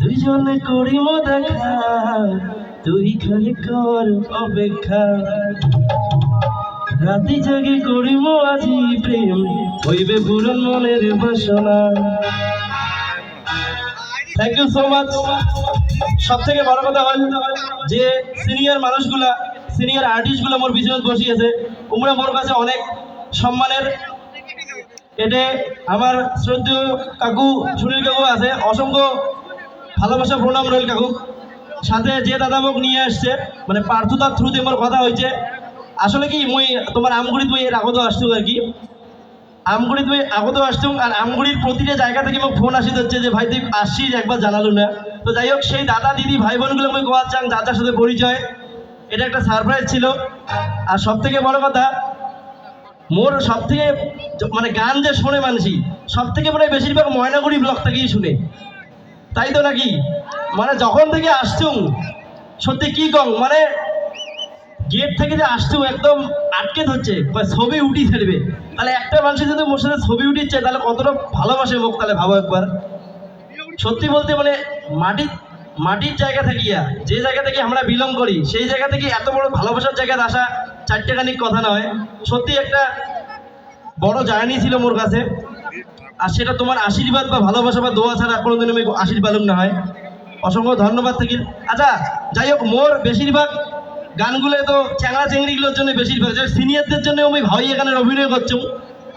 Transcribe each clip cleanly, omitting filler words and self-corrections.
দুইজনে করিম দেখা, তুই খালি কর অপেক্ষা। রাতি জাগে করিম আজি প্রেম, হইবে পূরণ মনের বাসনা। Thank you so much. সব থেকে বড় কথা হল যে সিনিয়র মানুষগুলা, সিনিয়র আর্টিস্টগুলো মোর পিছনে বসিয়েছে, ওমরা মোর কাছে অনেক সম্মানের। এতে আমার শ্রদ্ধেয় কাকু সুনীল কাকু আছে, অসংখ্য ভালোবাসা প্রণাম রইল কাকু। সাথে যে দাদা মোক নিয়ে আসছে, মানে পার্থতার থ্রুতে মোর কথা হয়েছে। আসলে কি মুই তোমার আমগুড়িত মুই এর আগত আসছো আর কি, আমগুড়িত মুই আগত আসছো। আর আমগুড়ির প্রতিটা জায়গা থেকে মোক ফোন আসি হচ্ছে যে ভাই তুই আসছিস, একবার জানালো না। তো যাই হোক, সেই দাদা দিদি ভাই বোনগুলো মুই কোয়া চান দাদার সাথে পরিচয়, এটা একটা সারপ্রাইজ ছিল। আর সব থেকে বড় কথা, মোর সব থেকে মানে গান যে শোনে মানুষই সব থেকে মানে বেশিরভাগ ময়নাগুড়ি ব্লক থেকেই শুনে, তাই তো নাকি? মানে যখন থেকে আসছুম, সত্যি কি কম, মানে গেট থেকে যে আসছুম একদম আটকে ধরছে, ছবি উঠি ছাড়বে। তাহলে একটা মানুষের যদি মোর সাথে ছবি উঠিচ্ছে, তাহলে কতটা ভালোবাসে মুখ, তাহলে ভাবো একবার। সত্যি বলতে মানে মাটির জায়গা থাকিয়া, যে জায়গা থেকে আমরা বিলং করি, সেই জায়গা থেকে এত বড় ভালোবাসার জায়গায় আসা চারটেখানিক কথা নয়। সত্যি একটা বড় জার্নি ছিল মোর কাছে। আর সেটা তোমার আশীর্বাদ বা ভালোবাসা বা দোয়া ছাড়া কোনোদিন আমি আশীর্বাদ না হয়। অসংখ্য ধন্যবাদ থাকিল। আচ্ছা যাই হোক, মোর বেশিরভাগ গানগুলো তো চ্যাংড়া চেংড়িগুলোর জন্য বেশিরভাগ, সিনিয়রদের জন্য আমি ভাওয়াইয়া গানের অভিনয় করছি।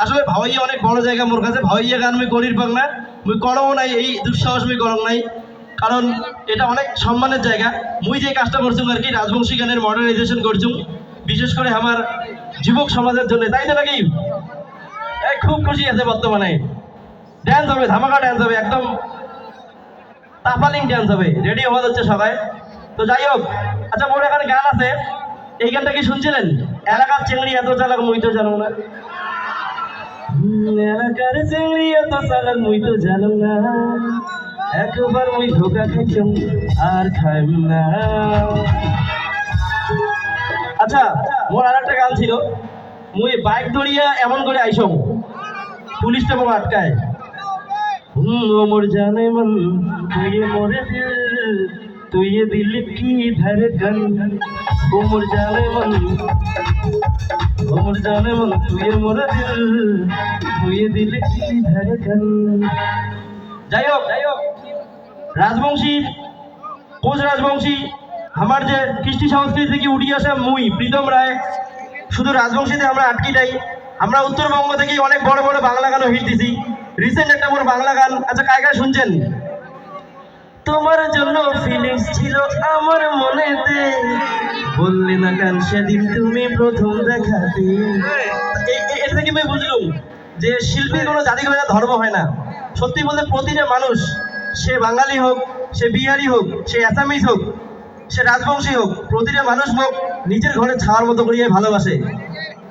আসলে ভাওয়াইয়া অনেক বড় জায়গা মোর কাছে, ভাওয়াইয়া গান আমি করির পাক না, মুই করও নাই, এই দুঃসাহস আমি করং নাই, কারণ এটা অনেক সম্মানের জায়গা। মুই যে কাজটা করছি আর কি, রাজবংশী গানের মডার্নাইজেশন করছি, বিশেষ করে আমার যুবক সমাজের জন্য, তাই তো নাকি? খুব খুশি আছে বর্তমানে। ড্যান্স হবে, ধামাকা ড্যান্স হবে, একদম তাপালিং ড্যান্স হবে, রেডি হওয়া যাচ্ছে সবাই। তো যাই হোক, আচ্ছা মোর এখানে গান আছে, এই গানটা কি শুনছিলেন? এলাকার চেংড়ি এত চালাক মুই তো জানো না, এলাকার চেংড়ি এত চালাক মুই তো জানো না, একবার মুই ধোকা খাইছম আর খাইম না। আচ্ছা, মোর আর একটা গান ছিল, মুই বাইক ধরিয়া এমন করে আইসম, পুলিশটা মোক আটকায়। মোর জানে মন তুই মোরে দিল, তুই দিল কি ধড়কন, ও মোর জানে মন, ও মোর জানে মন তুই মোরে দিল, তুই দিল কি ধড়কন। যাই হোক, রাজবংশী, কোচ রাজবংশী, আমার যে কৃষ্টি সংস্কৃতি থেকে উঠে আসা মুই প্রীতম রায়, শুধু রাজবংশীতে আমরা আটকি যাই। আমরা উত্তরবঙ্গ থেকে অনেক বড় বড় বাংলা গানও হিট দিছি। রিসেন্ট একটা মোর বাংলা গান, আচ্ছা কায় কায় শুনছেন? তোমার জন্য ফিলিংস ছিল আমার মনেতে, বললে না গান সেদিন তুমি প্রথম দেখাতে। এটা থেকে আমি বুঝলাম যে শিল্পীর কোনো জাতি হয় না, ধর্ম হয় না। সত্যি বলতে প্রতিটা মানুষ, সে বাঙালি হোক, সে বিহারি হোক, সে অ্যাসামিজ হোক, সে রাজবংশী হোক, প্রতিটা মানুষ হোক নিজের ঘরে ছাওয়ার মতো করিয়ে ভালোবাসে,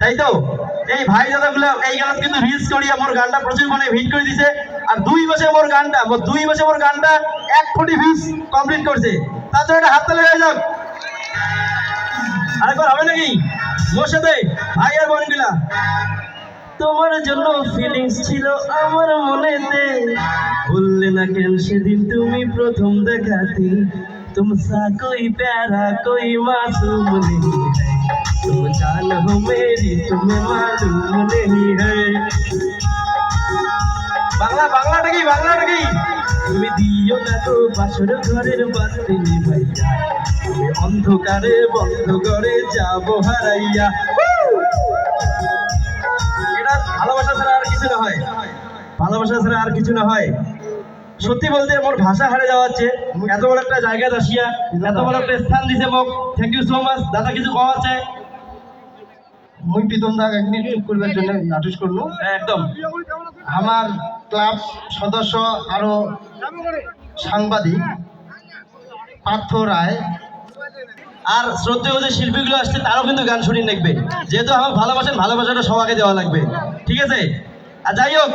তাই তো? এই ভাই দাদাগুলো এই গান কিন্তু রিলস করিয়া মোর গানটা প্রচুর মানে হিট করে দিছে। আর 2 মাসে মোর গানটা 1 কোটি ভিউজ কমপ্লিট করছে। তার জন্য একটা হাততালি হয়ে যাক। আরেকবার হবে নাকি মোর সাথে ভাই আর বোনগুলা? তোমার জন্য ফিলিংস ছিল আমার মনেতে, বললে না কেন সেদিন তুমি প্রথম দেখাতে। तुमसा कोई प्यारा कोई मासूम नहीं है, तुम जान हो मेरी तुम्हें मालूम नहीं है। বাংলাটা কি তুমি দিও না তো বাসর ঘরের বাতি নিভাইয়া, তুমি অন্ধকারে বন্ধ করে যাবো হারাইয়া। এটা ভালোবাসা ছাড়া আর কিছু না হয়, ভালোবাসা ছাড়া আর কিছু না হয়। সত্যি বলতে মোর ভাষা হারে যাওয়াচ্ছে, এত বড় একটা জায়গা আসিয়া এত বড় একটা স্থান দিছে মোক। থ্যাংক ইউ সো মাচ দাদা। কিছু কওয়া চাই? মুই প্রীতম দা একদিন চুপ করবার জন্য নাটক করলো। একদম আমার ক্লাব সদস্য আরো সাংবাদিক পার্থ রায় আর শ্রদ্ধেয় যে শিল্পীগুলো আসছে তারও কিন্তু গান শুনিয়ে দেখবে, যেহেতু আমার ভালোবাসেন, ভালোবাসাটা সবাইকে দেওয়া লাগবে, ঠিক আছে? আর যাই হোক,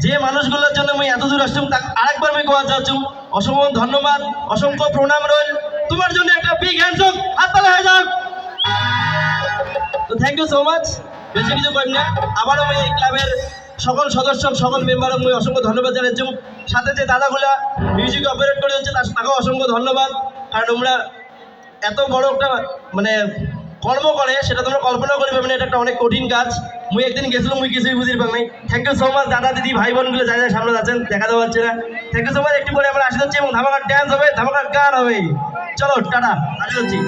যে মানুষগুলোর জন্য আমি এত দূর আসলাম তাকে আরেকবার আমি কোয়া যাচ্ছি অসংখ্য ধন্যবাদ, অসংখ্য প্রণাম রইল। তোমার জন্য একটা বিগ হ্যান্ডস আপ, হাততালি হয়ে যাক। তো থ্যাংক ইউ সো মাচ। বেশি কিছু কইম না, আবারও আমি এই ক্লাবের সকল সদস্য সকল মেম্বারক মুই অসংখ্য ধন্যবাদ জানাচ্ছি। সাথে যে দাদাগুলা মিউজিক অপারেট করে যাচ্ছে তাকেও অসংখ্য ধন্যবাদ। কারণ তোমরা এত বড় একটা মানে কর্ম করে সেটা তোমরা কল্পনা করে পাবে না, এটা একটা অনেক কঠিন কাজ। মুই একদিন গেছিলাম, মুই কিছুই বুঝতে পারি নাই। থ্যাংক ইউ সো মাচ দাদা দিদি ভাই বোনগুলো যাই যাই সামনে যাচ্ছেন, দেখা দেওয়া হচ্ছে না। Thank you so much. একটু পরে আমরা আসে যাচ্ছি এবং ধামাকার ড্যান্স হবে, ধামাকার গান হবে। চলো টাটা, আসে যাচ্ছি।